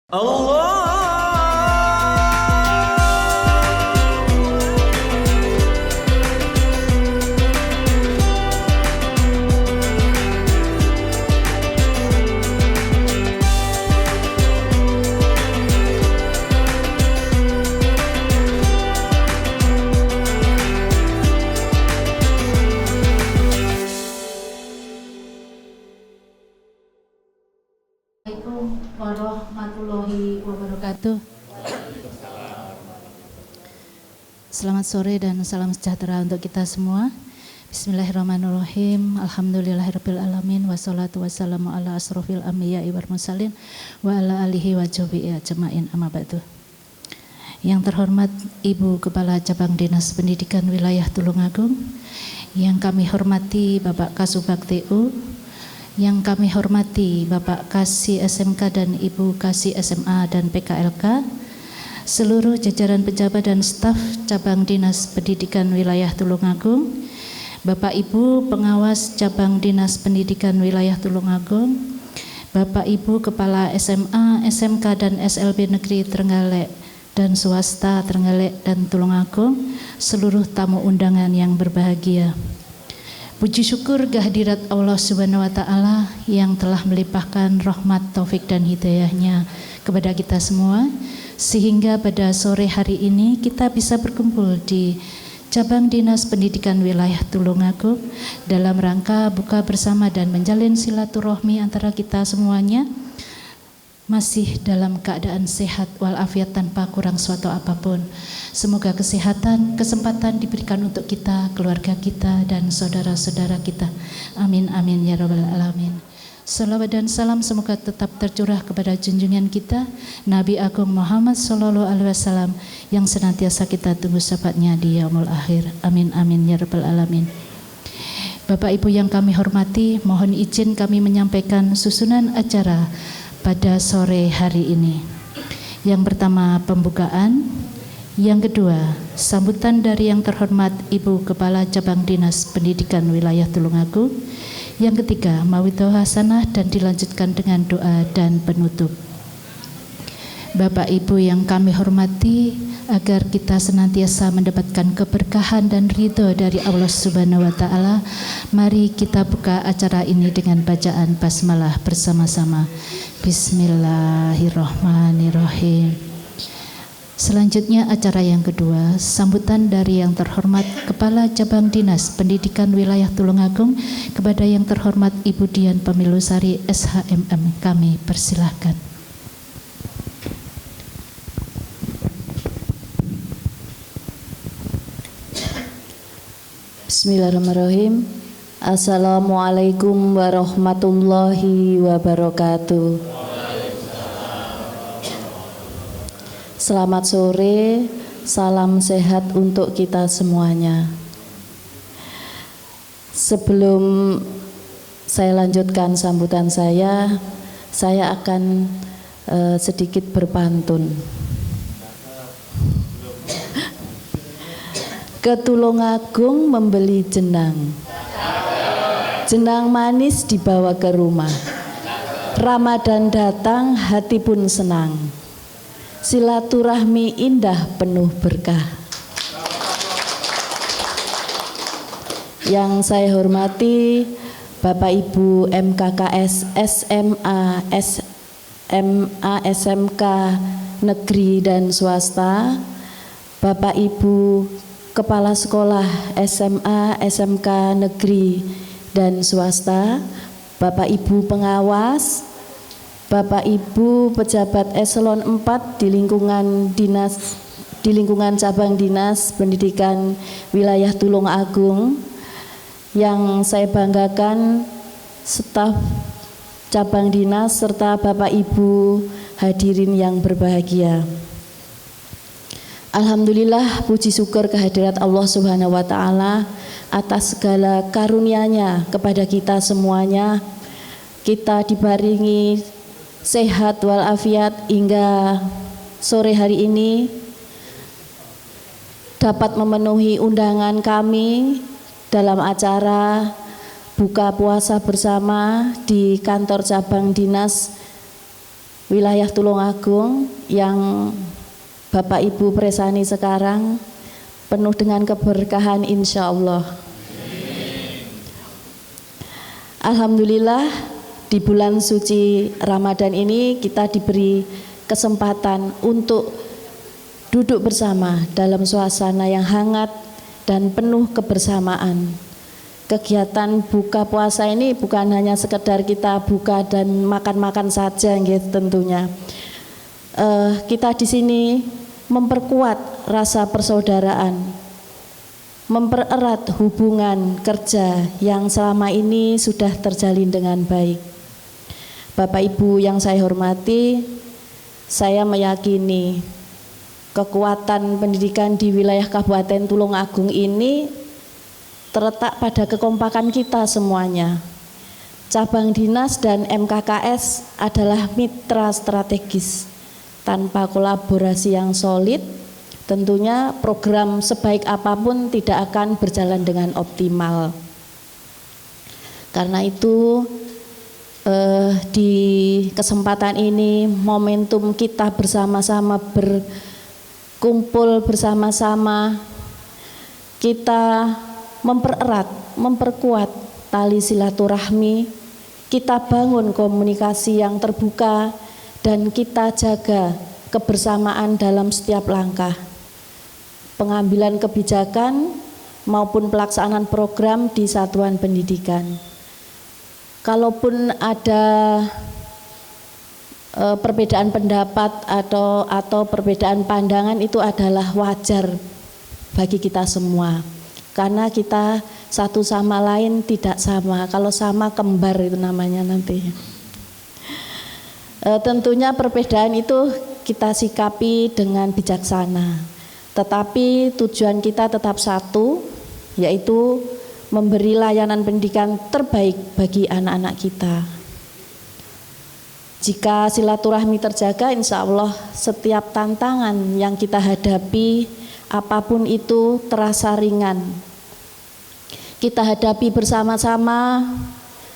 Allah. Assalamualaikum warahmatullahi wabarakatuh. Selamat sore dan salam sejahtera untuk kita semua. Bismillahirrahmanirrahim. Alhamdulillahirabbil alamin wassalatu wassalamu ala asrofil anbiya'i wal mursalin wa ala alihi wa sahbihi ajmain, amma ba'du. Yang terhormat Ibu Kepala Cabang Dinas Pendidikan Wilayah Tulungagung, yang kami hormati Bapak Kasubag TU, yang kami hormati Bapak Kasih SMK dan Ibu Kasih SMA dan PKLK, seluruh jajaran pejabat dan staf Cabang Dinas Pendidikan Wilayah Tulungagung, Bapak Ibu Pengawas Cabang Dinas Pendidikan Wilayah Tulungagung, Bapak Ibu Kepala SMA, SMK dan SLB Negeri Trenggalek dan swasta Trenggalek dan Tulungagung, seluruh tamu undangan yang berbahagia. Puji syukur kehadirat Allah Subhanahu wa Ta'ala yang telah melimpahkan rahmat, taufik dan hidayahnya kepada kita semua, sehingga pada sore hari ini kita bisa berkumpul di Cabang Dinas Pendidikan Wilayah Tulungagung dalam rangka buka bersama dan menjalin silaturahmi antara kita semuanya, masih dalam keadaan sehat walafiat tanpa kurang suatu apapun. Semoga kesehatan, kesempatan diberikan untuk kita, keluarga kita dan saudara-saudara kita. Amin amin ya rabbal alamin. Salawat dan salam semoga tetap tercurah kepada junjungan kita Nabi Agung Muhammad sallallahu alaihi wasallam yang senantiasa kita tunggu syafaatnya di yaumul akhir. Amin amin ya rabbal alamin. Bapak Ibu yang kami hormati, mohon izin kami menyampaikan susunan acara pada sore hari ini. Yang pertama pembukaan, yang kedua sambutan dari yang terhormat Ibu Kepala Cabang Dinas Pendidikan Wilayah Tulungagung, yang ketiga mauidhah hasanah dan dilanjutkan dengan doa dan penutup. Bapak Ibu yang kami hormati, agar kita senantiasa mendapatkan keberkahan dan ridho dari Allah Subhanahu wa Ta'ala, mari kita buka acara ini dengan bacaan basmalah bersama-sama. Bismillahirrahmanirrahim. Selanjutnya acara yang kedua, sambutan dari yang terhormat Kepala Cabang Dinas Pendidikan Wilayah Tulungagung kepada yang terhormat Ibu Dian Pemilusari SHMM, kami persilahkan. Bismillahirrahmanirrahim. Assalamualaikum warahmatullahi wabarakatuh. Selamat sore, salam sehat untuk kita semuanya. Sebelum saya lanjutkan sambutan saya akan sedikit berpantun. Ke Tulungagung membeli jenang, jenang manis dibawa ke rumah. Ramadan datang, hati pun senang. Silaturahmi indah penuh berkah. Yang saya hormati Bapak Ibu MKKS SMA, SMK negeri dan swasta, Bapak Ibu Kepala Sekolah SMA, SMK negeri dan swasta, Bapak Ibu pengawas, Bapak Ibu pejabat eselon 4 di lingkungan Cabang Dinas Pendidikan Wilayah Tulungagung, yang saya banggakan staf Cabang Dinas serta Bapak Ibu hadirin yang berbahagia. Alhamdulillah, puji syukur kehadirat Allah Subhanahu wa Ta'ala atas segala karunia-Nya kepada kita semuanya. Kita dibaringi sehat walafiat hingga sore hari ini dapat memenuhi undangan kami dalam acara buka puasa bersama di kantor cabang dinas wilayah Tulungagung yang Bapak Ibu presani sekarang penuh dengan keberkahan insya Allah. Alhamdulillah di bulan suci Ramadan ini kita diberi kesempatan untuk duduk bersama dalam suasana yang hangat dan penuh kebersamaan. Kegiatan buka puasa ini bukan hanya sekedar kita buka dan makan-makan saja, gitu tentunya. Kita di sini memperkuat rasa persaudaraan, mempererat hubungan kerja yang selama ini sudah terjalin dengan baik. Bapak Ibu yang saya hormati, saya meyakini kekuatan pendidikan di wilayah Kabupaten Tulungagung ini terletak pada kekompakan kita semuanya. Cabang dinas dan MKKS adalah mitra strategis. Tanpa kolaborasi yang solid, tentunya program sebaik apapun tidak akan berjalan dengan optimal. Karena itu di kesempatan ini momentum kita bersama-sama berkumpul bersama-sama, kita mempererat, memperkuat tali silaturahmi, kita bangun komunikasi yang terbuka, dan kita jaga kebersamaan dalam setiap langkah. Pengambilan kebijakan maupun pelaksanaan program di satuan pendidikan. Kalaupun ada perbedaan pendapat atau perbedaan pandangan, itu adalah wajar bagi kita semua. Karena kita satu sama lain tidak sama. Kalau sama kembar itu namanya nanti. Tentunya perbedaan itu kita sikapi dengan bijaksana. Tetapi tujuan kita tetap satu, yaitu memberi layanan pendidikan terbaik bagi anak-anak kita. Jika silaturahmi terjaga, insya Allah setiap tantangan yang kita hadapi, apapun itu terasa ringan. Kita hadapi bersama-sama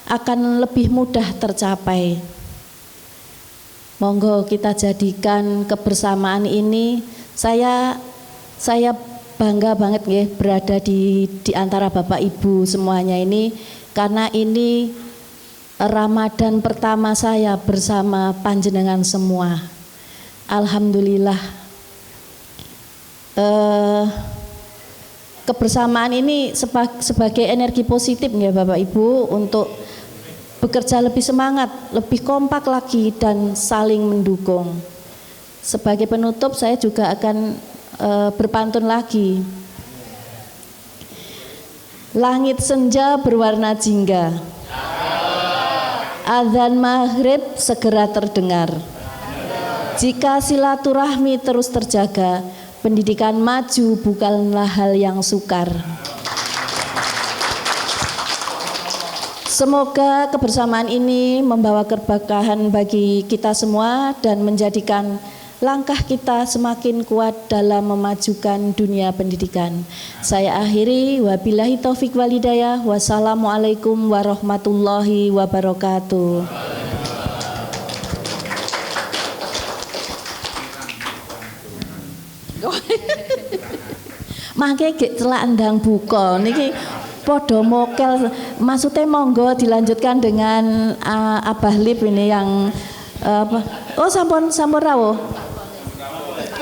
akan lebih mudah tercapai. Monggo kita jadikan kebersamaan ini. Saya bangga banget ya berada di antara Bapak Ibu semuanya ini, karena ini Ramadan pertama saya bersama panjenengan semua. Alhamdulillah. Kebersamaan ini sebagai energi positif ya Bapak Ibu untuk bekerja lebih semangat, lebih kompak lagi dan saling mendukung. Sebagai penutup saya juga akan berpantun lagi. Langit senja berwarna jingga, azan maghrib segera terdengar. Jika silaturahmi terus terjaga, pendidikan maju bukanlah hal yang sukar. Semoga kebersamaan ini membawa keberkahan bagi kita semua dan menjadikan langkah kita semakin kuat dalam memajukan dunia pendidikan. Saya akhiri, wabillahi taufik walhidayah, wassalamualaikum warahmatullahi wabarakatuh. Mangke gek celak ndang buka niki padha mokel, maksudnya monggo dilanjutkan dengan Abah Lip ini yang apa? Oh sampun rawuh.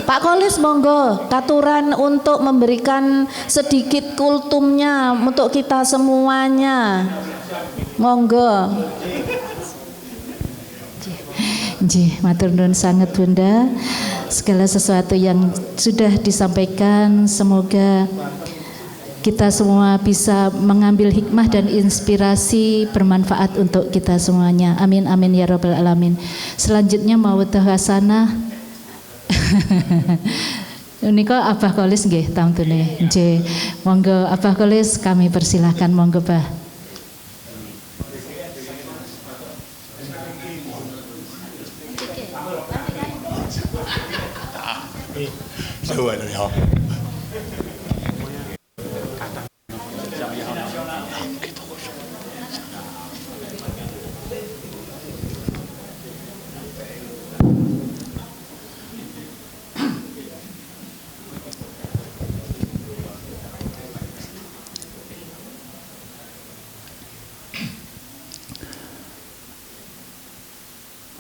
Pak Kolis monggo katuran untuk memberikan sedikit kultumnya untuk kita semuanya. Monggo. Nggih, matur nuwun sanget Bunda. Segala sesuatu yang sudah disampaikan semoga kita semua bisa mengambil hikmah dan inspirasi bermanfaat untuk kita semuanya. Amin amin ya rabbal alamin. Selanjutnya mawaddah hasanah. Unika Abah Kolis nggih tamtune. Nggih. Monggo Abah Kolis kami persilahkan, monggo Bah.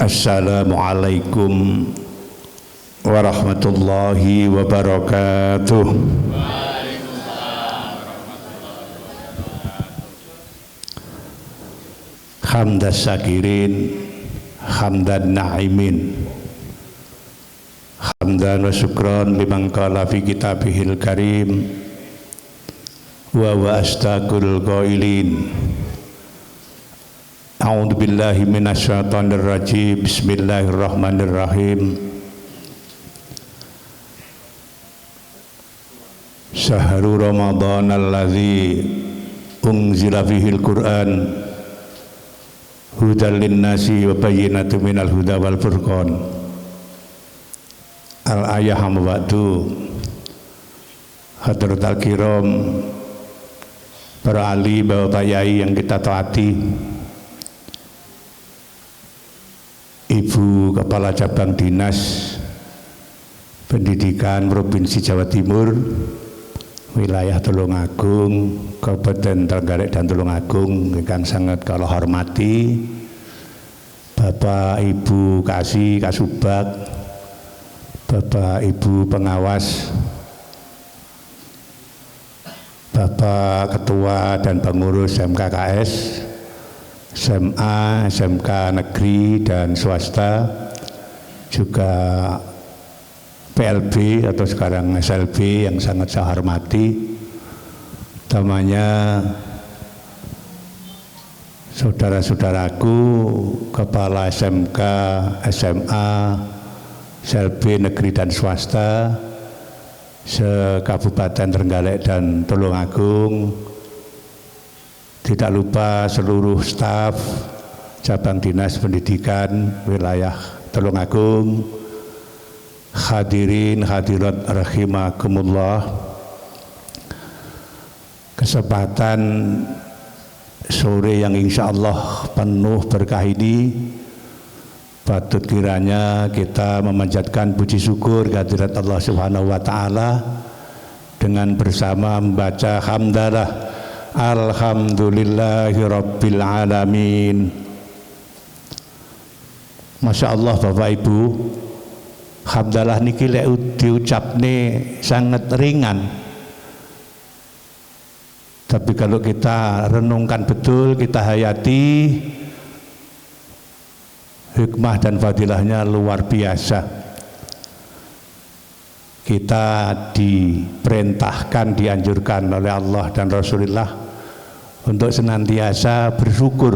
Assalamualaikum warahmatullahi wabarakatuh. Hamdan syakirin, hamdan na'imin, hamdan wa syukran liman qala fi kitabihil karim wa astaqul qailin. A'udzu billahi minasyaitonir rajim. Bismillahirrahmanirrahim. Syahrul Ramadan alladzi unzila fihil Qur'an hudal linnasi wa bayyinatin minal huda wal furqan. Al-ayah ba'du. Hadratul kiram, para ali, bapak yai yang kita taati, Ibu Kepala Cabang Dinas Pendidikan Provinsi Jawa Timur, wilayah Tulungagung, Kabupaten Trenggalek dan Tulungagung, yang sangat kula hormati, Bapak Ibu Kasubag, Bapak Ibu Pengawas, Bapak Ketua dan Pengurus MKKS, SMA, SMK negeri dan swasta, juga PLB atau sekarang SLB yang sangat saya hormati, utamanya saudara-saudaraku kepala SMK, SMA, SLB negeri dan swasta se-Kabupaten Trenggalek dan Tulungagung. Tidak lupa seluruh staf Cabang Dinas Pendidikan wilayah Tulungagung, hadirin hadirat rahimakumullah. Kesempatan sore yang insya Allah penuh berkah ini, patut kiranya kita memanjatkan puji syukur kehadirat Allah Subhanahu wa Ta'ala dengan bersama membaca hamdalah Alhamdulillahi Rabbil Alamin. Masya Allah Bapak Ibu, hamdalah niki lek diucapne sangat ringan, tapi kalau kita renungkan betul, kita hayati, hikmah dan fadilahnya luar biasa. Kita diperintahkan, dianjurkan oleh Allah dan Rasulullah untuk senantiasa bersyukur.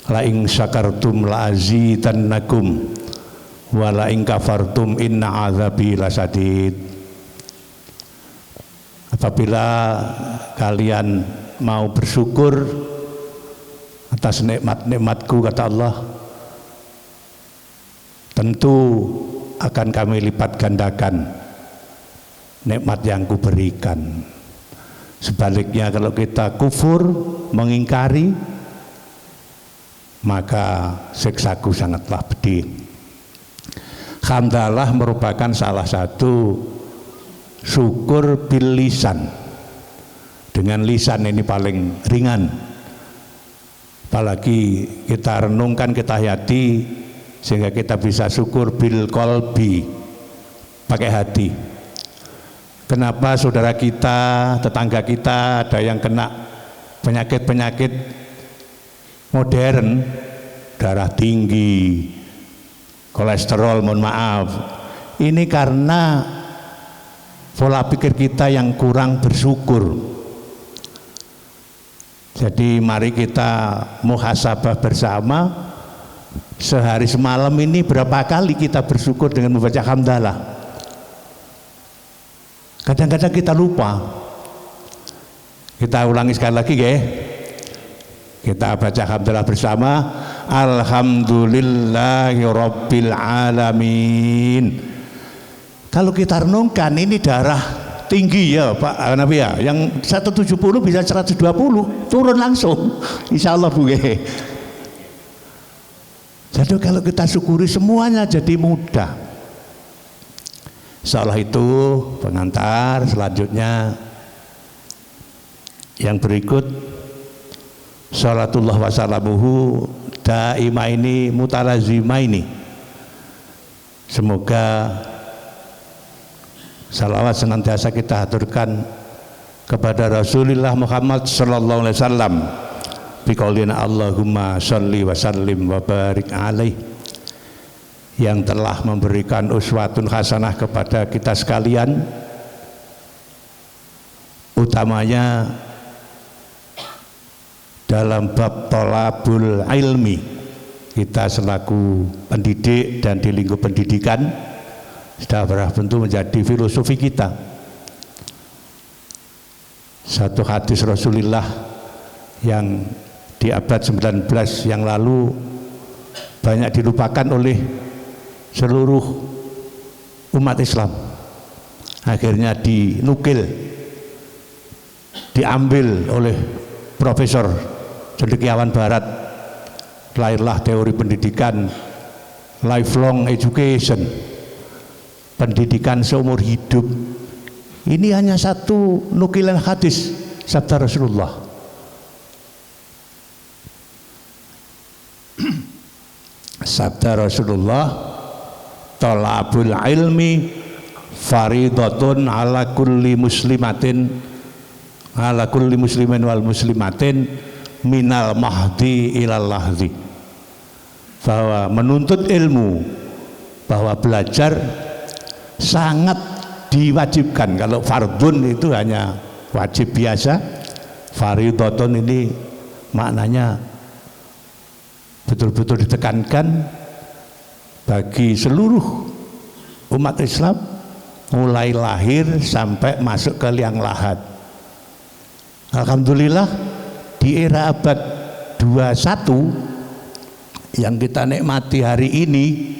La in syakartum la azidannakum wa la in kafartum inna azabi lasadid. Apabila kalian mau bersyukur atas nikmat-nikmatku, kata Allah, tentu akan kami lipat gandakan nikmat yang kuberikan. Sebaliknya kalau kita kufur, mengingkari, maka siksaku sangatlah pedih. Hamdalah merupakan salah satu syukur bil lisan. Dengan lisan ini paling ringan. Apalagi kita renungkan, kita hayati, sehingga kita bisa syukur bil qalbi, pakai hati. Kenapa saudara kita, tetangga kita ada yang kena penyakit-penyakit modern, darah tinggi, kolesterol, mohon maaf. Ini karena pola pikir kita yang kurang bersyukur. Jadi mari kita muhasabah bersama, sehari semalam ini berapa kali kita bersyukur dengan membaca hamdalah. Kadang-kadang kita lupa. Kita ulangi sekali lagi ya. Kita baca hamdalah bersama. Alhamdulillahi Rabbil Alamin. Kalau kita renungkan, ini darah tinggi ya Pak Nabi ya, yang 170 bisa 120 turun langsung, insya Allah Bu. Jadi kalau kita syukuri semuanya jadi mudah. Setelah itu pengantar selanjutnya yang berikut, salatullah wassalamuhu daima ini, mutalazima ini. Semoga salawat senantiasa kita haturkan kepada Rasulullah Muhammad sallallahu alaihi wasallam biqaulina Allahumma sholli wa sallim wa barik alaih, yang telah memberikan uswatun hasanah kepada kita sekalian, utamanya dalam bab thalabul ilmi. Kita selaku pendidik dan di lingkup pendidikan sudah tentu menjadi filosofi kita. Satu hadis Rasulullah yang di abad 19 yang lalu banyak dilupakan oleh seluruh umat Islam, akhirnya dinukil, diambil oleh Profesor Cendekiawan Barat, lahirlah teori pendidikan lifelong education, pendidikan seumur hidup. Ini hanya satu nukilan hadis sabda Rasulullah. Sabda Rasulullah, thalabul ilmi faridatun ala kulli muslimatin, ala kulli muslimin wal muslimatin minal mahdi ilal lahdi. Bahwa menuntut ilmu, bahwa belajar sangat diwajibkan. Kalau fardun itu hanya wajib biasa, faridatun ini maknanya betul-betul ditekankan bagi seluruh umat Islam mulai lahir sampai masuk ke liang lahat. Alhamdulillah di era abad 21 yang kita nikmati hari ini,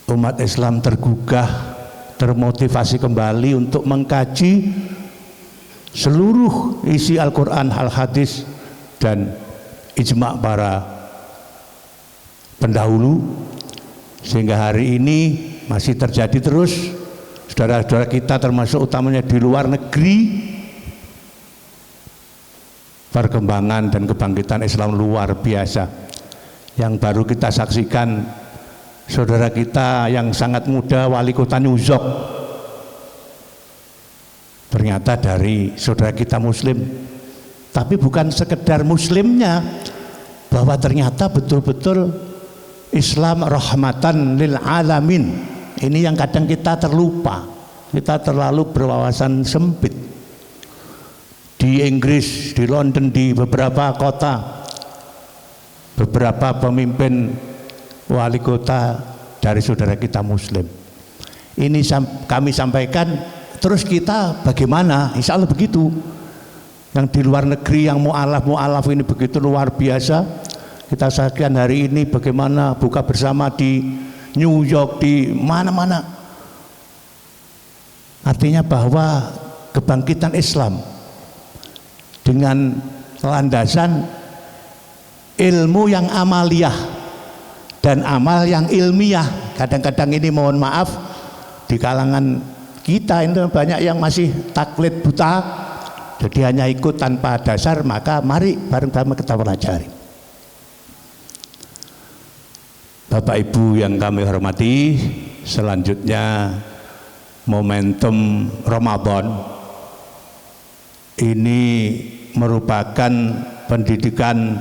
umat Islam tergugah, termotivasi kembali untuk mengkaji seluruh isi Al-Quran, al-hadis dan ijma' para pendahulu, sehingga hari ini masih terjadi terus. Saudara-saudara kita termasuk utamanya di luar negeri, perkembangan dan kebangkitan Islam luar biasa. Yang baru kita saksikan, saudara kita yang sangat muda, wali kota New York, ternyata dari saudara kita muslim. Tapi bukan sekedar muslimnya, bahwa ternyata betul-betul Islam rahmatan lil alamin. Ini yang kadang kita terlupa, kita terlalu berwawasan sempit. Di Inggris, di London, di beberapa kota, beberapa pemimpin wali kota dari saudara kita muslim. Ini kami sampaikan, terus kita bagaimana? Insya Allah begitu. Yang di luar negeri yang mu'alaf ini begitu luar biasa. Kita saksikan hari ini bagaimana buka bersama di New York, di mana-mana. Artinya bahwa kebangkitan Islam dengan landasan ilmu yang amaliyah dan amal yang ilmiah. Kadang-kadang ini mohon maaf di kalangan kita ini banyak yang masih taklid buta, jadi hanya ikut tanpa dasar. Maka mari bareng-bareng kita pelajari. Bapak Ibu yang kami hormati, selanjutnya momentum Ramadan ini merupakan pendidikan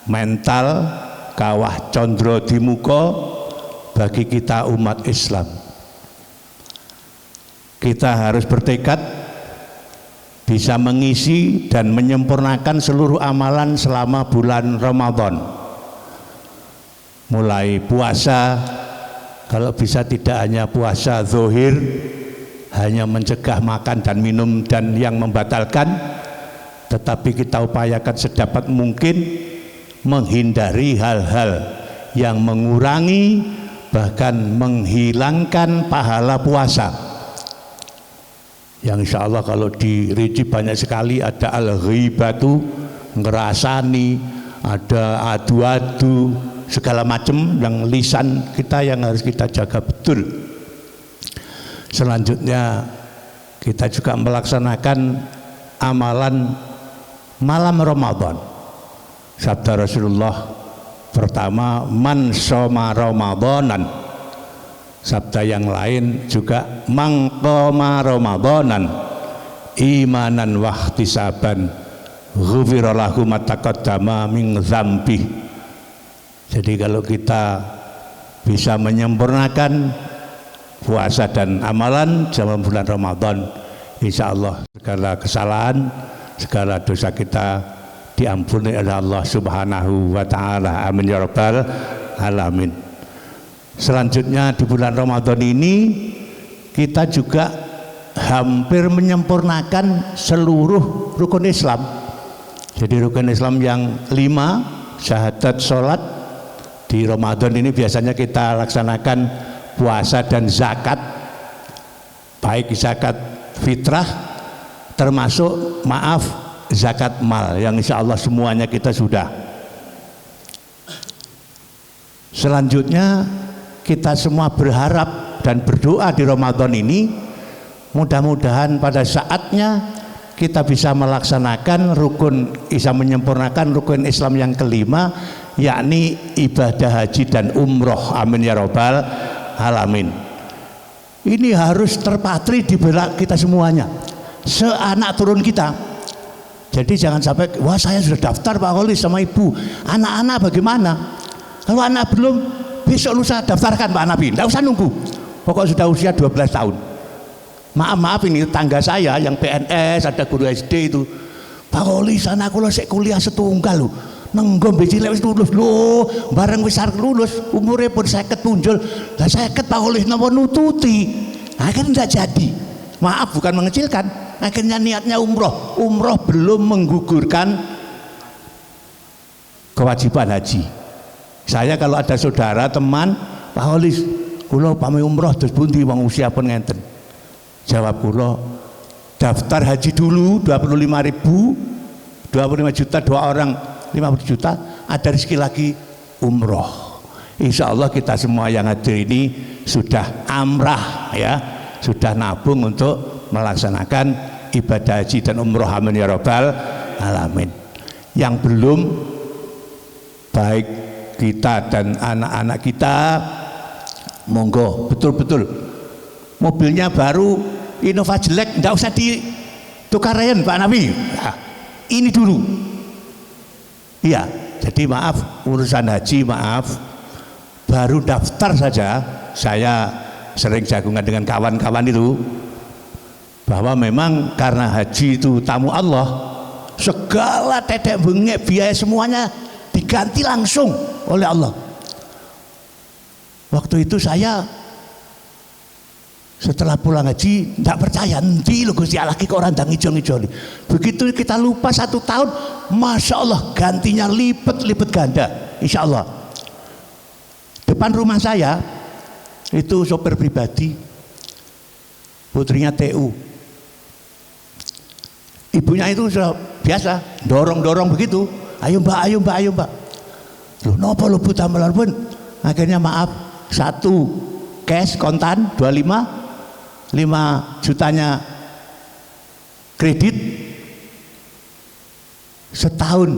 mental kawah condro di muka bagi kita umat Islam. Kita harus bertekad bisa mengisi dan menyempurnakan seluruh amalan selama bulan Ramadan. Mulai puasa, kalau bisa tidak hanya puasa zahir, hanya mencegah makan dan minum dan yang membatalkan, tetapi kita upayakan sedapat mungkin menghindari hal-hal yang mengurangi bahkan menghilangkan pahala puasa. Yang insya Allah kalau dirinci banyak sekali, ada al-ghibatu, ngerasani, ada adu-adu, segala macam yang lisan kita yang harus kita jaga betul. Selanjutnya kita juga melaksanakan amalan malam Ramadan. sabda Rasulullah pertama, man shoma Ramadanan. Sabda yang lain juga, man qama Ramadanan imanan wahtisaban ghufira lahu ma taqaddama min dzambi. Jadi kalau kita bisa menyempurnakan puasa dan amalan dalam bulan Ramadan, insya Allah segala kesalahan, segala dosa kita diampuni oleh Allah Subhanahu wa Ta'ala. Amin ya rabbal alamin. Selanjutnya di bulan Ramadan ini kita juga hampir menyempurnakan seluruh rukun Islam. Jadi rukun Islam yang 5, syahadat, sholat. Di Ramadan ini biasanya kita laksanakan puasa dan zakat, baik zakat fitrah termasuk zakat mal, yang insya Allah semuanya kita sudah. Selanjutnya kita semua berharap dan berdoa di Ramadan ini mudah-mudahan pada saatnya kita bisa melaksanakan menyempurnakan rukun Islam yang kelima, yakni ibadah haji dan umroh. Amin ya rabbal alamin. Ini harus terpatri di benak kita semuanya, seanak turun kita. Jadi jangan sampai, wah saya sudah daftar Pak Kholis sama ibu, anak-anak bagaimana? Kalau anak belum, besok lusa daftarkan Pak Nabi, tidak usah nunggu. Pokok sudah usia 12 tahun. Maaf ini tangga saya yang PNS, ada guru SD itu, Pak Kholis anakku lo kuliah setunggal loh, nenggom biji lewis lulus loh, bareng wis arep lulus, umurnya pun 50 punjul. Lah 50 Pak Kholis napa nututi. Akhirnya tidak jadi. Maaf bukan mengecilkan. Akhirnya niatnya umroh belum menggugurkan kewajiban haji. Saya kalau ada saudara teman, Pak Kholis, kula pamit umroh terus pundi wong usia pun ngenten. Jawab kula, daftar haji dulu 25 juta, 2 orang 50 juta, ada rezeki lagi umroh. Insya Allah kita semua yang hadir ini sudah amrah ya, sudah nabung untuk melaksanakan ibadah haji dan umroh. Amin ya rabbal alamin. Yang belum, baik kita dan anak-anak kita, monggo betul-betul mobilnya baru Innova jelek, tidak usah ditukarin Pak Nabi. Nah, ini dulu. Iya, jadi maaf urusan haji, baru daftar saja. Saya sering jagungan dengan kawan-kawan itu bahwa memang karena haji itu tamu Allah, segala tetek bengek biaya semuanya diganti langsung oleh Allah. Waktu itu saya setelah pulang haji tidak percaya, nanti lo Gusti Allah kok orang ndang ijo-ijo. Begitu kita lupa 1 tahun, masya Allah gantinya lipat ganda, insya Allah. Depan rumah saya itu sopir pribadi, putrinya TU. Ibunya itu sudah biasa dorong begitu, ayo mbak. Loh nopo lo buta melalui. Akhirnya maaf, 1 cash kontan 25, 5 jutanya kredit, setahun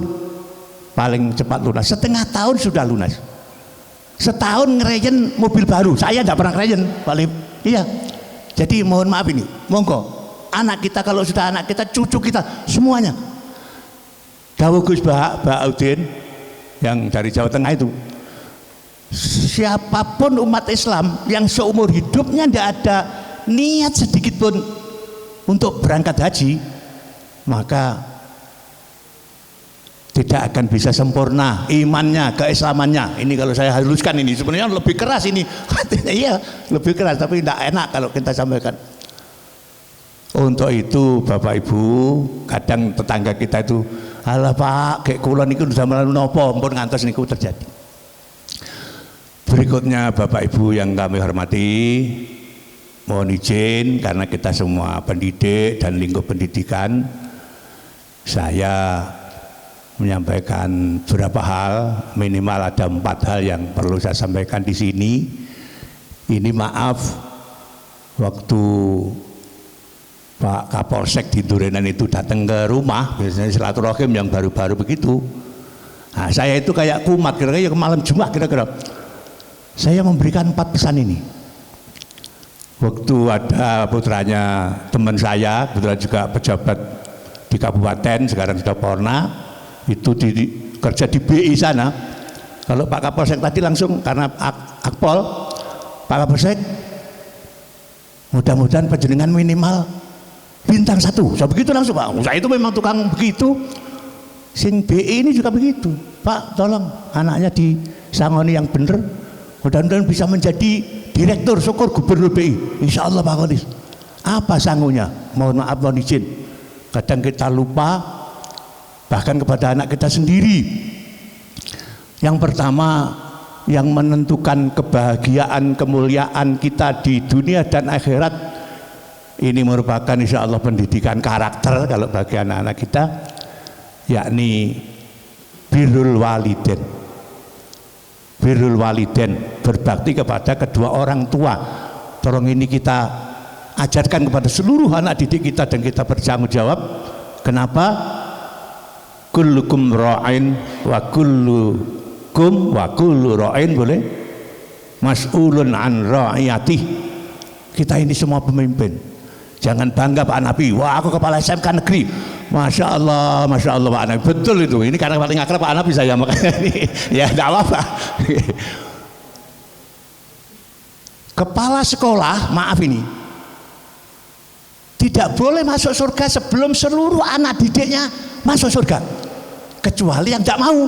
paling cepat lunas, setengah tahun sudah lunas. Setahun ngereyen mobil baru, saya tidak pernah ngereyen paling. Iya, jadi mohon maaf ini, monggo anak kita, kalau sudah anak kita, cucu kita, semuanya dawuh Gus Ba'udin yang dari Jawa Tengah itu, siapapun umat Islam yang seumur hidupnya tidak ada niat sedikit pun untuk berangkat haji, maka tidak akan bisa sempurna imannya, keislamannya. Ini kalau saya haluskan ini, sebenarnya lebih keras ini. Iya, lebih keras, tapi tidak enak kalau kita sampaikan. Untuk itu Bapak Ibu, kadang tetangga kita itu, alah Pak, kayak kulon itu sudah melalui nopo, pun ngantos niku terjadi. Berikutnya Bapak Ibu yang kami hormati, mohon izin karena kita semua pendidik dan lingkup pendidikan, saya menyampaikan beberapa hal, minimal ada 4 hal yang perlu saya sampaikan di sini. Ini maaf, waktu Pak Kapolsek di Durenan itu datang ke rumah, biasanya silaturahim yang baru-baru begitu, Nah, saya itu kayak kumat kira-kira ke malam Jumat kira-kira. Saya memberikan 4 pesan ini. Waktu ada putranya teman saya, kebetulan juga pejabat di kabupaten, sekarang sudah Porna, itu kerja di BI sana. Kalau Pak Kapolsek tadi langsung karena Akpol, Pak Kapolsek, mudah-mudahan panjenengan minimal bintang 1. Saya begitu langsung, Pak. Saya itu memang tukang begitu. Sing BI ini juga begitu. Pak, tolong anaknya disangoni yang benar. Mudah-mudahan bisa menjadi direktur, syukur gubernur BI. Insya Allah Pak Kolis. Apa sangunya? Mohon maaf, mohon izin. Kadang kita lupa, bahkan kepada anak kita sendiri. Yang pertama, yang menentukan kebahagiaan, kemuliaan kita di dunia dan akhirat, ini merupakan insya Allah pendidikan karakter kalau bagi anak-anak kita, yakni birrul waliden. Birrul waliden, berbakti kepada kedua orang tua. Tolong ini kita ajarkan kepada seluruh anak didik kita dan kita bertanggung jawab. Kenapa? Kullukum ra'in wa kullukum wa kullu ra'in boleh mas'ulun an ra'iyatih. Kita ini semua pemimpin. Jangan bangga Pak Nabi, wah aku kepala SMK negeri. Masya Allah Pak Nabi, betul itu. Ini karena paling akrab Pak Nabi saya, makanya ini ya tidak apa-apa. Kepala sekolah, maaf ini, tidak boleh masuk surga sebelum seluruh anak didiknya masuk surga, kecuali yang tidak mau.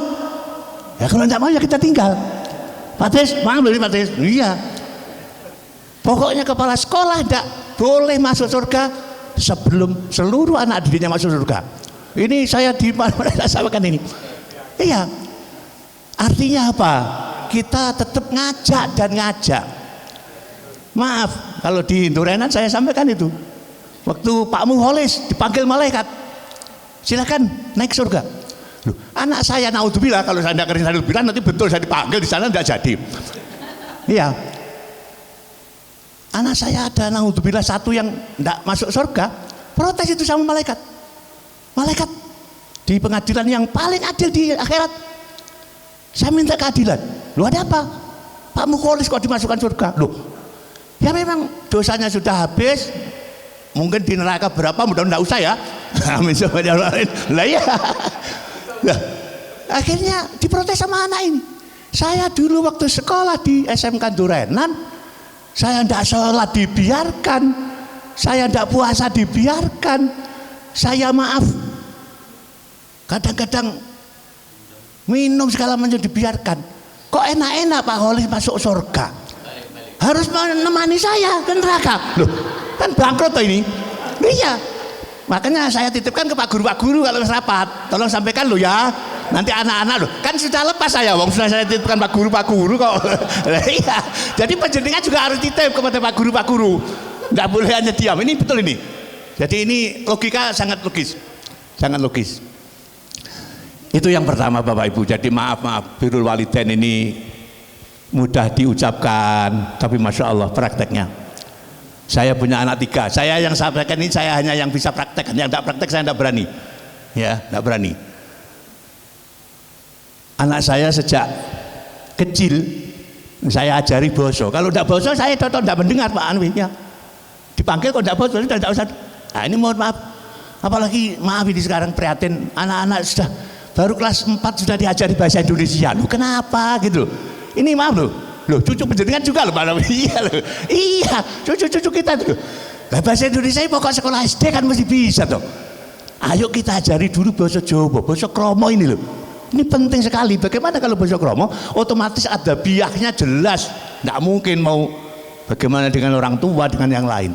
Ya kalau tidak mau ya kita tinggal. Pak Tis, maaf beli Pak Tis. Iya. Pokoknya kepala sekolah tidak boleh masuk surga sebelum seluruh anak didiknya masuk surga. Ini saya di mana-mana sampaikan ini. Iya. Artinya apa? Kita tetap ngajak dan ngajak. Maaf, kalau di Durenan saya sampaikan itu. Waktu Pak Muholis dipanggil malaikat, silakan naik surga. Loh, anak saya naudzubillah, kalau saya tidak kerja naudzubillah nanti betul saya dipanggil di sana tidak jadi. Iya. Anak saya ada naudzubillah satu yang tidak masuk surga, protes itu sama malaikat. Malaikat di pengadilan yang paling adil di akhirat. Saya minta keadilan. Loh ada apa? Pak Muholis kok dimasukkan surga? Loh, ya memang dosanya sudah habis. Mungkin di neraka berapa, mudah-mudahan tidak usah ya. Amin. Lah ya. Nah, akhirnya diprotes sama anak ini. Saya dulu waktu sekolah di SMK Durenan, saya tidak sholat dibiarkan, saya tidak puasa dibiarkan, saya maaf kadang-kadang minum segala macam dibiarkan. Kok enak-enak Pak Holis masuk surga, harus menemani saya ke neraka. Loh, kan bangkrut toh ini. Iya, makanya saya titipkan ke Pak Guru kalau rapat, tolong sampaikan lo ya. Nanti anak-anak loh, kan sudah lepas saya, wong sudah saya titipkan Pak Guru kok. Iya, jadi penjenengan juga harus titip kepada Pak Guru. Tidak boleh hanya diam. Ini betul ini. Jadi ini logika sangat logis, sangat logis. Itu yang pertama Bapak Ibu. Jadi maaf birrul walidain ini mudah diucapkan, tapi masya Allah prakteknya. Saya punya anak 3. Saya yang sampaikan ini saya hanya yang bisa praktek. Yang tidak praktek saya tidak berani. Ya, tidak berani. Anak saya sejak kecil saya ajari boso. Kalau tidak boso saya tetap tidak mendengar Pak Anwi. Ya. Dipanggil kok tidak boso tidak usah. Nah ini mohon maaf. Apalagi maaf ini sekarang prihatin anak-anak sudah baru kelas 4 sudah diajari bahasa Indonesia. Loh, kenapa gitu? Ini maaf loh. Loh, cucu penjenengan juga loh Pak Anwi. Iya loh. Iya, cucu-cucu kita tuh. Nah, bahasa Indonesia pokok sekolah SD kan mesti bisa toh. Ayo kita ajari dulu bahasa Jawa, bahasa Kromo ini loh. Ini penting sekali. Bagaimana kalau bahasa Kromo? Otomatis ada biaknya jelas. Tidak mungkin mau bagaimana dengan orang tua dengan yang lain.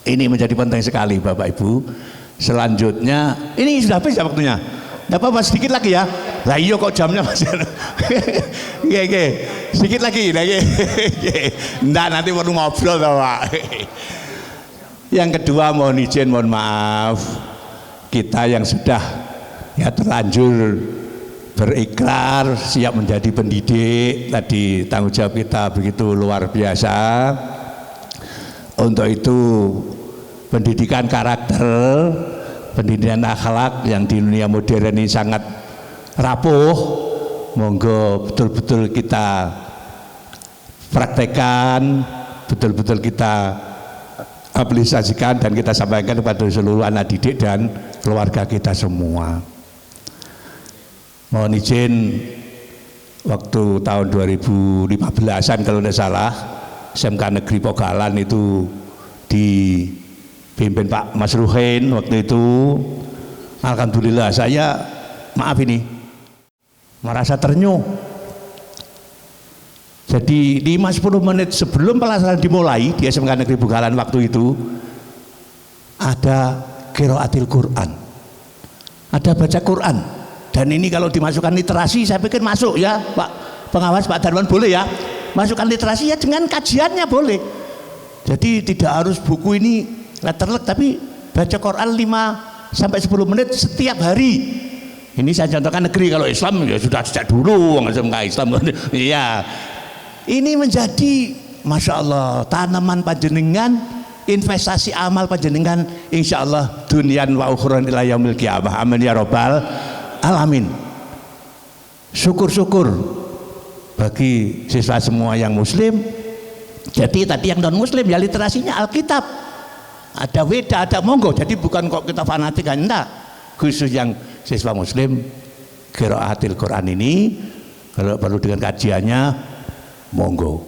Ini menjadi penting sekali Bapak Ibu. Selanjutnya, ini sudah habis ya waktunya. Tidak apa-apa sedikit lagi ya. Lah iya kok jamnya masih. Oke. Sedikit lagi. Nggak nanti perlu ngobrol toh Pak. Yang kedua mohon izin, mohon maaf. Kita yang sudah ya terlanjur berikrar siap menjadi pendidik, tadi tanggung jawab kita begitu luar biasa. Untuk itu pendidikan karakter, pendidikan akhlak yang di dunia modern ini sangat rapuh, monggo betul-betul kita praktekkan, betul-betul kita aplikasikan dan kita sampaikan kepada seluruh anak didik dan keluarga kita semua. Mohon izin, waktu tahun 2015-an kalau tidak salah, SMK Negeri Pogalan itu dipimpin Pak Mas Ruhin waktu itu. Alhamdulillah saya, maaf ini, merasa ternyuh. Jadi 5-10 menit sebelum pelaksanaan dimulai di SMK Negeri Pogalan waktu itu ada qiraatil Quran, ada baca Quran. Dan ini kalau dimasukkan literasi saya pikir masuk ya Pak Pengawas, Pak Darwan, boleh ya masukkan literasi ya dengan kajiannya boleh. Jadi tidak harus buku ini letterlek, tapi baca Quran 5-10 menit setiap hari. Ini saya contohkan negeri, kalau Islam ya sudah sejak dulu SMK Islam. Iya. Ini menjadi Masya Allah tanaman panjenengan, investasi amal panjenengan, insya Allah dunian wa ukhran ila yaumil qiyamah. Amin ya rabbal alamin. Syukur-syukur bagi siswa semua yang muslim. Jadi tadi yang non muslim ya literasinya Alkitab, ada Weda, ada monggo. Jadi bukan kok kita fanatik, enggak. Khusus yang siswa muslim qiraatil Quran ini kalau perlu dengan kajiannya monggo.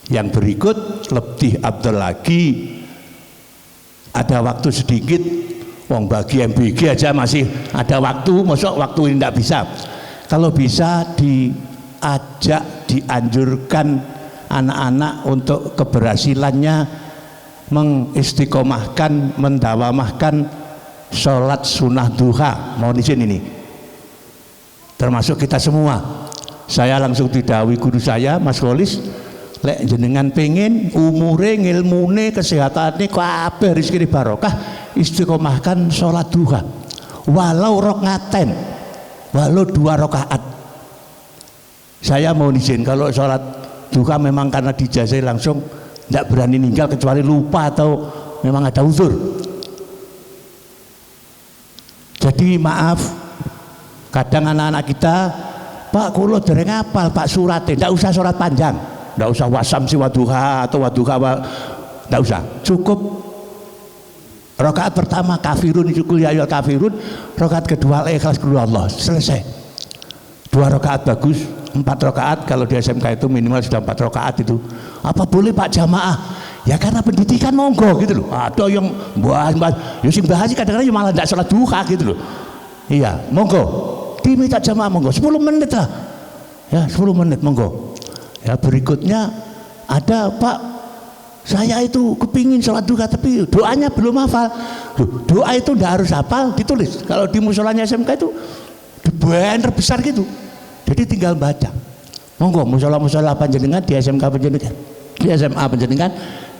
Yang berikut lebih abdul lagi, ada waktu sedikit, wong bagi MBG aja masih ada waktu, masuk waktu ini tidak bisa. Kalau bisa diajak, dianjurkan anak-anak untuk keberhasilannya mengistiqomahkan, mendawamahkan sholat sunnah duha. Mohon izin ini termasuk kita semua. Saya langsung didhawuhi guru saya Mas Kholis, lek jenengan pengen umure, ngilmune, kesehatane kabeh rezeki barokah, istiqomahkan sholat duha walau rakaten, walau 2 rakaat. Saya mau izin kalau sholat duha memang karena dijazahi langsung tidak berani ninggal kecuali lupa atau memang ada uzur. Jadi maaf, kadang anak-anak kita, Pak kulo dereng apal Pak surate, ndak usah surat panjang, ndak usah wasamsi waduha atau waduha, ndak usah, cukup rakaat pertama kafirun yukul ya kafirun, rakaat kedua ikhlas qul Allah, selesai. 2 rakaat bagus, 4 rakaat kalau di SMK itu minimal sudah 4 rakaat itu. Apa boleh Pak jamaah? Ya karena pendidikan monggo gitu loh. Ada yang bahas, ya sing bahas kadang-kadang malah ndak salat duha gitu loh. Iya, monggo. Diminta jamaah monggo 10 menit lah ya, 10 menit monggo ya. Berikutnya ada Pak, saya itu kepingin sholat duha tapi doanya belum hafal. Doa itu ndak harus hafal, ditulis. Kalau di musolanya SMK itu di banner besar gitu, jadi tinggal baca. Monggo musola-musola panjenengan di SMK panjenengan, di SMA panjenengan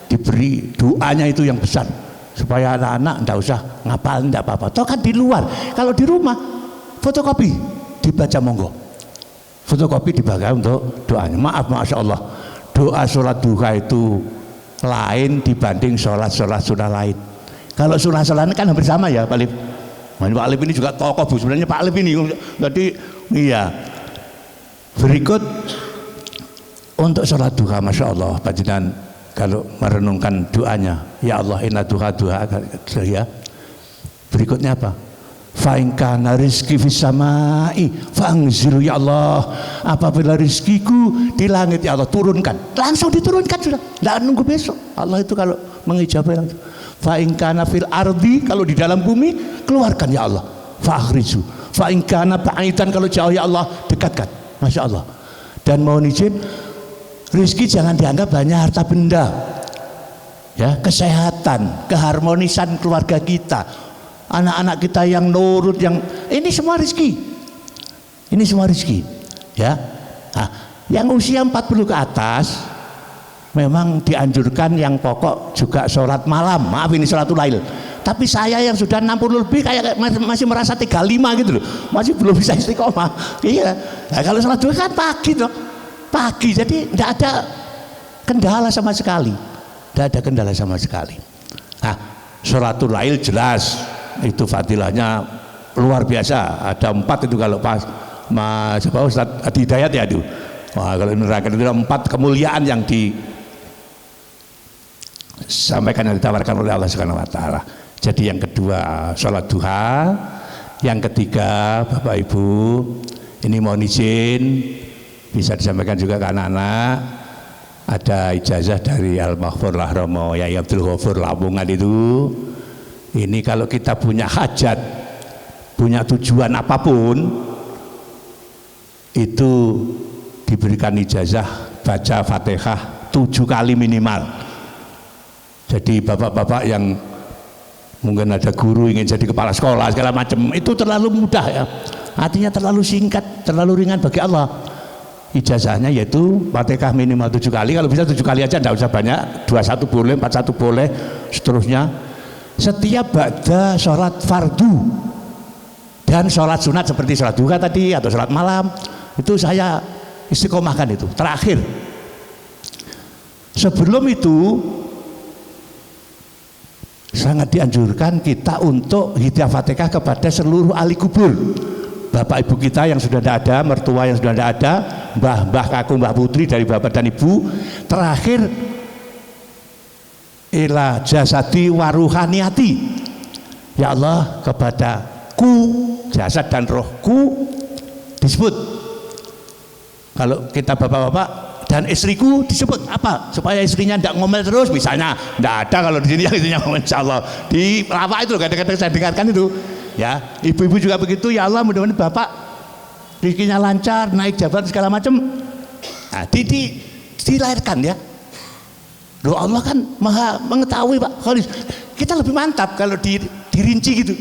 diberi doanya itu yang besar supaya anak-anak ndak usah ngapal, ndak apa-apa. Toh kan di luar, kalau di rumah fotokopi dibaca monggo, fotokopi dibaca untuk doanya. Maaf, Masya Allah, doa sholat duha itu lain dibanding sholat sunnah lain. Kalau sunnah kan hampir sama ya Pak Alif. Pak Alif ini juga tokoh Bu, sebenarnya Pak Alif ini. Jadi iya. Berikut untuk sholat duha, Masya Allah panjenengan kalau merenungkan doanya, ya Allah inna duha ya. Berikutnya apa? Fa'ingkana rizki fis samai fa'angzilu ya Allah, apabila rizkiku di langit ya Allah turunkan, langsung diturunkan sudah, tidak nunggu besok. Allah itu kalau mengijabai langsung. Fa'ingkana fil ardi, kalau di dalam bumi keluarkan ya Allah, fa'akhrizu. Fa'ingkana ba'idan, kalau jauh ya Allah dekatkan. Masya Allah. Dan mohon izin, rizki jangan dianggap hanya harta benda ya, kesehatan, keharmonisan keluarga kita, anak-anak kita yang nurut, yang ini semua rezeki, ini semua rezeki ya. Nah, yang usia 40 ke atas memang dianjurkan yang pokok juga sholat malam, maaf ini sholatul lail. Tapi saya yang sudah 60 lebih kayak masih merasa 35 gitu loh, masih belum bisa istiqomah. Iya, nah, kalau sholat duha kan pagi toh, pagi, jadi tidak ada kendala sama sekali, tidak ada kendala sama sekali. Nah, sholatul lail jelas itu fadilahnya luar biasa, ada 4 itu kalau pas Mas Ustadz Adi Hidayat ya itu. Wah, kalau menerangkan itu 4 kemuliaan yang disampaikan, yang ditawarkan oleh Allah Subhanahu wa taala. Jadi yang kedua sholat duha, yang ketiga Bapak Ibu ini mohon izin bisa disampaikan juga ke anak-anak, ada ijazah dari Al-Maghfurlah Romo Yai Abdul Ghafur Lamongan itu. Ini kalau kita punya hajat, punya tujuan apapun, itu diberikan ijazah baca Fatihah 7 kali minimal. Jadi bapak-bapak yang mungkin ada guru ingin jadi kepala sekolah segala macam, itu terlalu mudah ya, artinya terlalu singkat, terlalu ringan bagi Allah. Ijazahnya yaitu Fatihah minimal 7 kali, kalau bisa 7 kali aja, tidak usah banyak, 21 boleh, 41 boleh, seterusnya. Setiap ba'da sholat fardu dan sholat sunat seperti sholat duha tadi atau sholat malam, itu saya istiqomahkan itu terakhir. Sebelum itu sangat dianjurkan kita untuk hidayah Fatihah kepada seluruh ahli kubur, bapak ibu kita yang sudah tidak ada, mertua yang sudah tidak ada, mbah kakung, mbah putri dari bapak dan ibu. Terakhir ila jasadi waruhaniyati, ya Allah kepadaku jasad dan rohku disebut. Kalau kita bapak-bapak dan istriku disebut apa? Supaya istrinya tidak ngomel terus, misalnya. Tidak ada kalau di sini yang istrinya ngomel, insya Allah. Di lawak itu kadang-kadang saya dengarkan itu. Ya, ibu-ibu juga begitu. Ya Allah, mudah-mudahan bapak rezekinya lancar, naik jabatan segala macam. Nah, dilahirkan ya. Loh, Allah kan maha mengetahui Pak. Kita lebih mantap kalau dirinci gitu.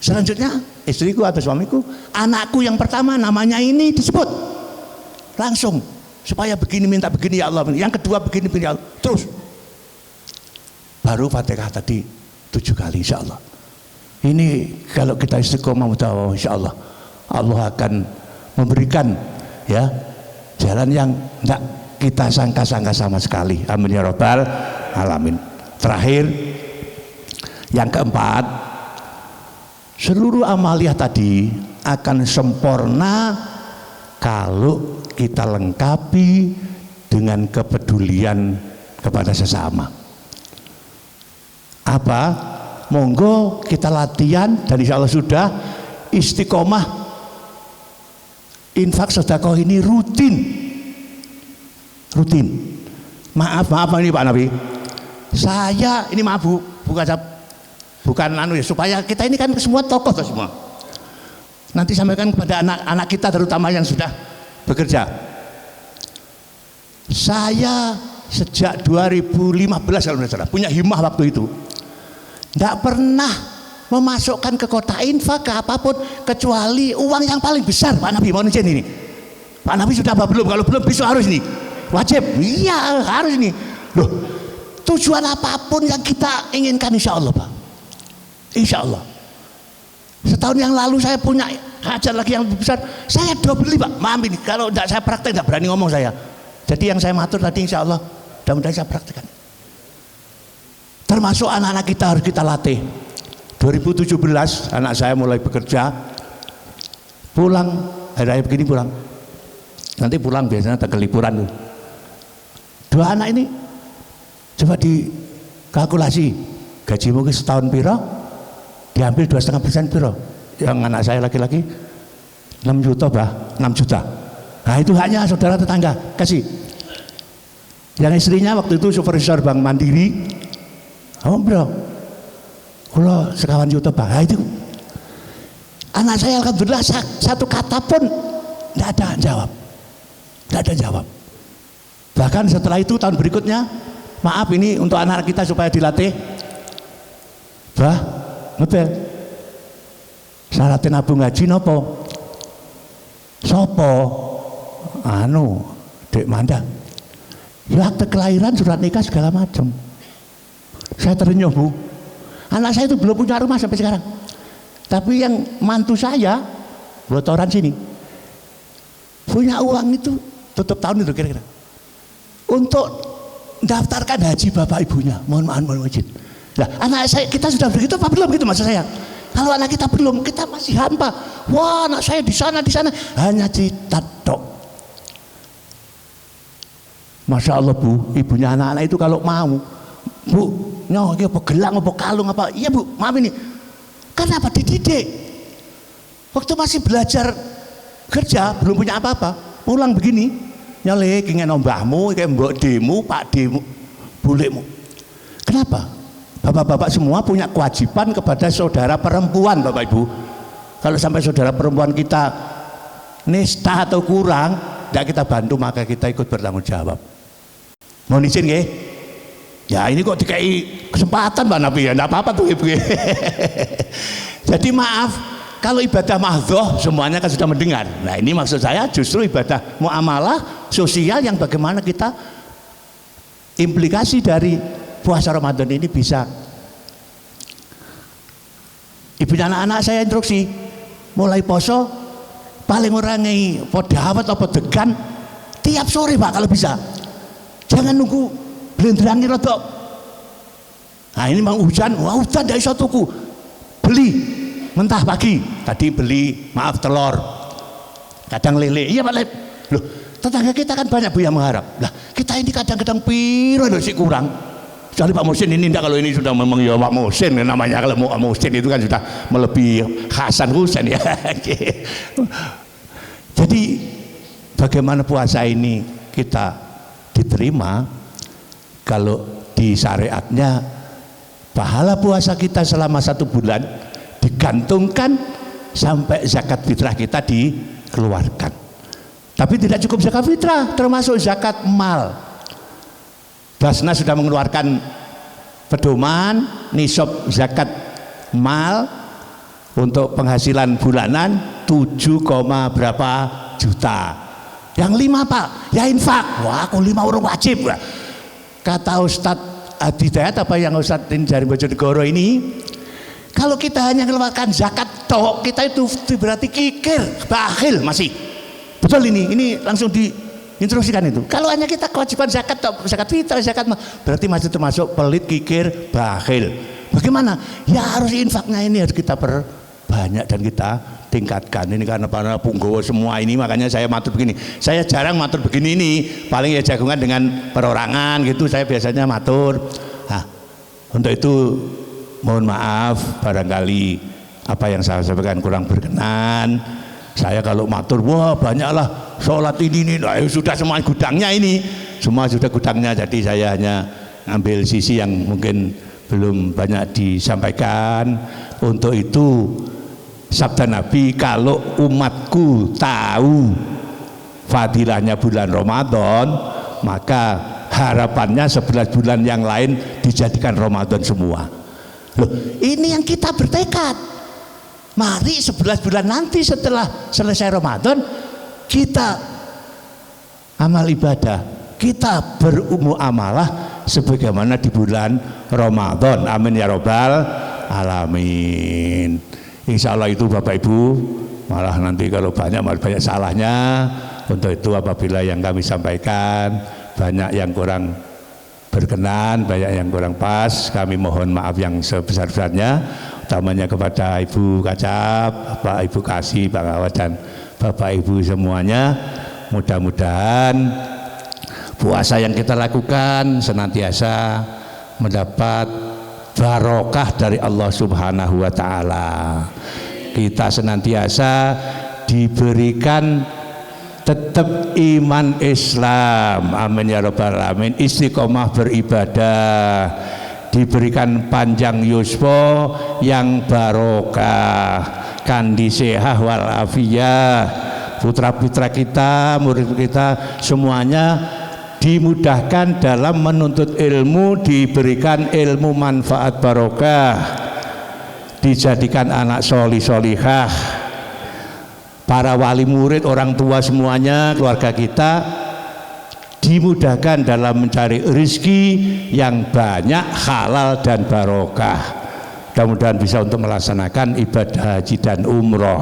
Selanjutnya istriku atau suamiku, anakku yang pertama namanya ini disebut langsung, supaya begini minta begini ya Allah, yang kedua begini ya Allah, terus baru Fatihah tadi 7 kali insya Allah. Ini kalau kita istiqomah insya Allah, Allah akan memberikan ya jalan yang tidak kita sangka-sangka sama sekali. Amin ya rabbal alamin. Terakhir yang keempat, seluruh amaliyah tadi akan sempurna kalau kita lengkapi dengan kepedulian kepada sesama. Apa? Monggo kita latihan dan insya Allah sudah istiqomah infak sedekah ini rutin. Maaf ini Pak Nabi, saya ini maaf Bu, bukan anu ya, supaya kita ini kan semua tokoh semua. Nanti sampaikan kepada anak-anak kita terutama yang sudah bekerja. Saya sejak 2015 kalau tidak salah punya himmah waktu itu, tidak pernah memasukkan ke kotak infak ke apapun kecuali uang yang paling besar. Pak Nabi mohon izin ini, Pak Nabi sudah apa belum? Kalau belum besok harus ini, wajib, iya harus ini. Loh, tujuan apapun yang kita inginkan insya Allah Pak, insya Allah. Setahun yang lalu saya punya hajat lagi yang lebih besar, saya beli Pak, maaf ini kalau tidak saya praktek tidak berani ngomong saya. Jadi yang saya matur tadi insya Allah mudah-mudahan saya praktekkan. Termasuk anak-anak kita harus kita latih. 2017 anak saya mulai bekerja, pulang hari raya begini pulang, nanti pulang biasanya tanggal liburan tuh. 2 anak ini coba dikalkulasi gaji mungkin setahun piro, diambil 2,5% piro. Yang anak saya laki-laki 6 juta bah, 6 juta. Nah itu haknya saudara tetangga kasih. Yang istrinya waktu itu supervisor Bank Mandiri, oh bro, kalau 1 juta bah. Nah itu anak saya alhamdulillah satu kata pun tidak ada jawab, tidak ada jawab. Bahkan setelah itu tahun berikutnya, maaf ini untuk anak kita supaya dilatih, bah ngebel, syaratnya nabung haji nopo, sopo, anu, dek Manda, ya akte kelahiran, surat nikah segala macam. Saya terenyuh Bu, anak saya itu belum punya rumah sampai sekarang, tapi yang mantu saya, botoran sini, punya uang itu tutup tahun itu kira-kira untuk daftarkan haji bapak ibunya. Mohon izin. Nah, anak saya kita sudah begitu apa belum gitu maksud saya. Kalau anak kita belum, kita masih hampa. Wah, anak saya di sana, hanya cerita tok. Masya Allah Bu, ibunya anak-anak itu kalau mau, Bu, nyoh apa gelang apa kalung apa, iya Bu, maaf ini. Kenapa dididik? Waktu masih belajar kerja, belum punya apa-apa, pulang begini, nyalek ingin mbahmu, kayak mbok demu, pak demu, bulekmu. Kenapa? Bapak-bapak semua punya kewajiban kepada saudara perempuan, Bapak Ibu. Kalau sampai saudara perempuan kita nista atau kurang, tidak kita bantu, maka kita ikut bertanggung jawab. Mohon izin nggih? Ya ini kok dikai kesempatan Mbak Nabi ya, enggak apa-apa tuh Ibu. Jadi maaf, kalau ibadah mahdhoh semuanya kan sudah mendengar. Nah ini maksud saya justru ibadah muamalah sosial yang bagaimana kita implikasi dari puasa Ramadan ini bisa. Ibunya anak-anak saya instruksi, mulai poso paling orangi podawat atau degan tiap sore Pak kalau bisa. Jangan nunggu blenderangi rodok. Nah ini mau hujan, wah hujan dari suatu tuku. Beli mentah pagi, tadi beli maaf telur, kadang lele, iya Pak Lep. Loh tetangga kita kan banyak Bu yang mengharap. Lah kita ini kadang-kadang piro loh sih kurang. Kecuali Pak Muhsin ini enggak, kalau ini sudah memang ya Pak Muhsin namanya, kalau Pak Muhsin itu kan sudah melebihi Hasan Husain ya. Jadi bagaimana puasa ini kita diterima kalau di syariatnya pahala puasa kita selama 1 bulan digantungkan sampai zakat fitrah kita dikeluarkan. Tapi tidak cukup zakat fitrah, termasuk zakat mal. Basnas sudah mengeluarkan pedoman nisab zakat mal untuk penghasilan bulanan 7, berapa juta. Yang 5 Pak, ya infak. Wah, aku 5 orang wajib. Kata Ustadz Adidayat apa yang Ustadz ini dari Bojonegoro ini, kalau kita hanya mengeluarkan zakat toh, kita itu berarti kikir, bakhil masih. Betul ini langsung diinstruksikan itu. Kalau hanya kita kewajiban zakat toh, zakat fitrah, zakat berarti masih termasuk pelit, kikir, bakhil. Bagaimana? Ya harus infaknya ini harus kita perbanyak dan kita tingkatkan. Ini karena para punggawa semua ini, makanya saya matur begini. Saya jarang matur begini ini, paling ya jagungan dengan perorangan gitu, saya biasanya matur. Nah, untuk itu mohon maaf barangkali apa yang saya sampaikan kurang berkenan. Saya kalau matur, wah banyaklah sholat ini nah, sudah semua gudangnya ini, semua sudah gudangnya. Jadi saya hanya ambil sisi yang mungkin belum banyak disampaikan. Untuk itu sabda Nabi, kalau umatku tahu fadilahnya bulan Ramadan, maka harapannya 11 bulan yang lain dijadikan Ramadan semua. Loh, ini yang kita bertekad. Mari 11 bulan nanti setelah selesai Ramadan kita amal ibadah, kita bermuamalah sebagaimana di bulan Ramadan. Amin ya robbal alamin. Insya Allah itu Bapak Ibu, malah nanti kalau banyak salahnya. Untuk itu apabila yang kami sampaikan banyak yang kurang berkenan, banyak yang kurang pas, kami mohon maaf yang sebesar-besarnya, utamanya kepada Ibu Kacap, Bapak Ibu Kasih, Pak Kawat dan Bapak Ibu semuanya. Mudah-mudahan puasa yang kita lakukan senantiasa mendapat barokah dari Allah Subhanahu wa Ta'ala. Kita senantiasa diberikan tetap iman Islam, amin ya robbal alamin, istiqomah beribadah, diberikan panjang yuswa yang barokah, kandi sehat wal afiyah. Putra-putra kita, murid kita semuanya dimudahkan dalam menuntut ilmu, diberikan ilmu manfaat barokah, dijadikan anak solih-solihah. Para wali murid, orang tua semuanya, keluarga kita dimudahkan dalam mencari rezeki yang banyak, halal dan barokah. Mudah-mudahan bisa untuk melaksanakan ibadah haji dan umroh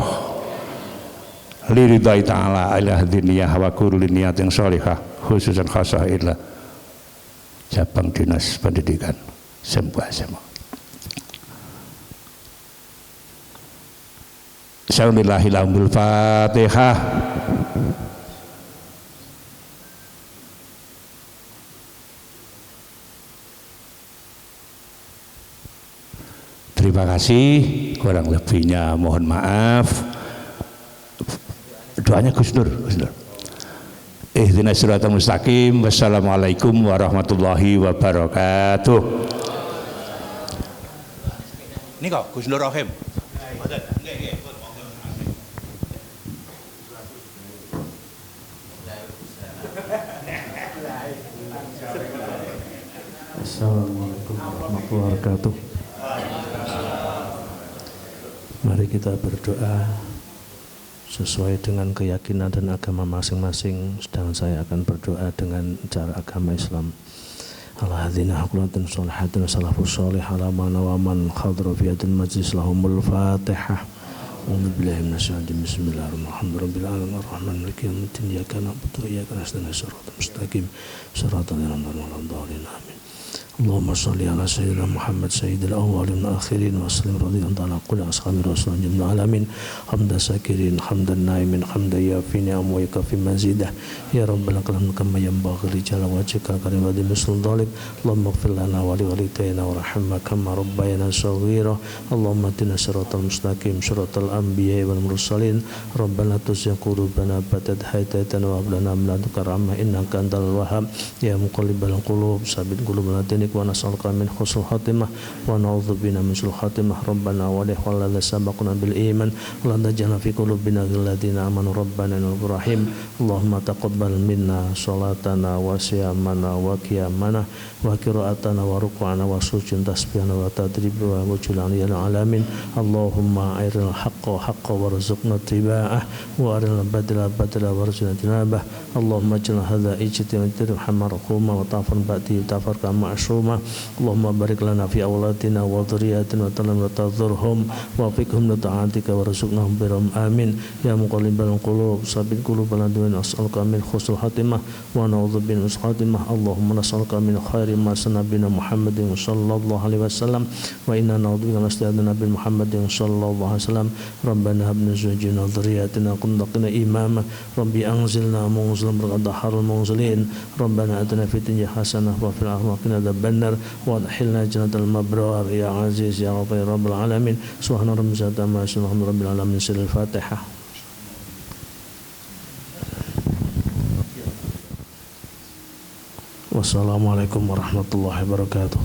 liridai ta'ala ila diniyah wa kulli niyatin sholihah khususan khasah illa cabang dinas pendidikan. Semua Bismillahirrahmanirrahim. Fatihah. Terima kasih, kurang lebihnya mohon maaf. Doanya Gus Nur. Ihdinas siratal mustaqim. Wassalamualaikum warahmatullahi wabarakatuh. Ini kok Gus Nur Rohim. Assalamualaikum warahmatullahi wabarakatuh. Mari kita berdoa sesuai dengan keyakinan dan agama masing-masing. Sedangkan saya akan berdoa dengan cara agama Islam. Al-hadina hakulatun sholihatun salafus sholih ala mana wa man khadra fi hadil majlis lahumul fatihah. A'udzubillahi minasyaitonir rajim. Bismillahirrahmanirrahim. Ar-Rahman maliki yaumiddin. Iyyaka na'budu wa iyyaka nasta'in. Shiratal mustaqim. Shiratal ladzina an'amta 'alaihim. Amin. Allahumma sholli ala sayyidina Muhammad sayyidil awwalin wal akhirin wa sallim radhiyallahu ta'ala kulli ashabi rasulillah jami'al alamin hamdan sakirin hamdan naimin hamdan yafi ni'am wa yakafi mazidah ya rabbal alamin kama yanbaghi li jalali wajhika karim wa dimsul dhalik Allahumma ighfir lana wa li walidayna warhamna kama rabbayana shaghira Allahumma atina siratal mustaqim siratal anbiya'i wal mursalin rabbana tuzigh qulubana ba'da idh hadaytana wa hab lana min ladunka rahmah innaka antal wahhab ya muqallibal qulub sabbit qulubana wa nas'aluka min husnul khatimah wa na'udzubina min su'il khatimah rabbana wa li ikhwanina sabaquna bil iman wa la taj'al fi qulubina ghillan ladzina amanu rabbana innaka rahim Allahumma taqabbal minna salatana wa siyamana wa qiyamana wa qira'atana wa ruku'ana wa sujud tasbihana wa tadrib wa wujulan ya alamin Allahumma airil haqqa haqqa warzuqna tiba'ah wa aril badla badla warzuqna tinabah Allahumma ij'al hadza ijtima'a hamarquma wa tafan ba'di tafarqa ma'sum Allahumma barik lana fi awladina wa dhurriyyatina wa talam wa tadhurhum wa fiqhum li ta'atika wa rizqnahum birum amin ya muqallibal qulub sabbit qulubana du'an as'aluka min husnul khatimah wa na'udzubika min su'il khatimah Allahumma nas'aluka min khairi ma sanabina Muhammadin sallallahu alaihi wasallam wa inna na'udzubika min syarri nabi Muhammadin sallallahu alaihi wasallam rabbana hab lana azwajana wa dhurriyyatina qurrata imama rabbi anzilna munzilan berqadharul munzilin rabbana atina fid dunya hasanah wa fil akhirati benar wa adkhilna jannatal mabrar ya aziz ya ghafur rabbul alamin subhana rabbika amma yasifun rabbil alamin sirrul fatihah. Wassalamualaikum warahmatullahi wabarakatuh.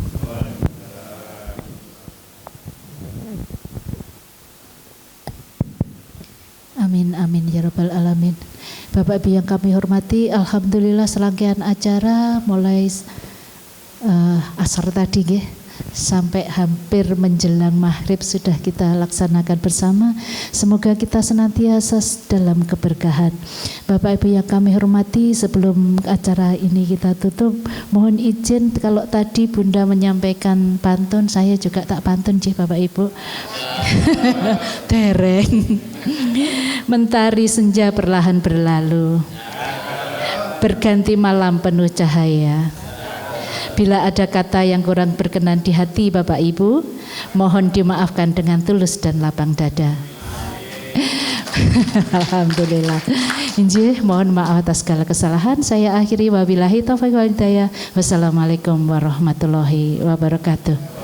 Amin amin ya rabbal alamin. Bapak Ibu yang kami hormati, alhamdulillah serangkaian acara mulai asar tadi nggih sampai hampir menjelang maghrib sudah kita laksanakan bersama. Semoga kita senantiasa dalam keberkahan. Bapak Ibu yang kami hormati, sebelum acara ini kita tutup, mohon izin kalau tadi Bunda menyampaikan pantun, saya juga tak pantun nggih Bapak Ibu. Dereng. Mentari senja perlahan berlalu, berganti malam penuh cahaya. Bila ada kata yang kurang berkenan di hati Bapak Ibu, mohon dimaafkan dengan tulus dan lapang dada. Alhamdulillah. Injih, mohon maaf atas segala kesalahan. Saya akhiri wabillahi taufiq wal hidayah. Wassalamualaikum warahmatullahi wabarakatuh.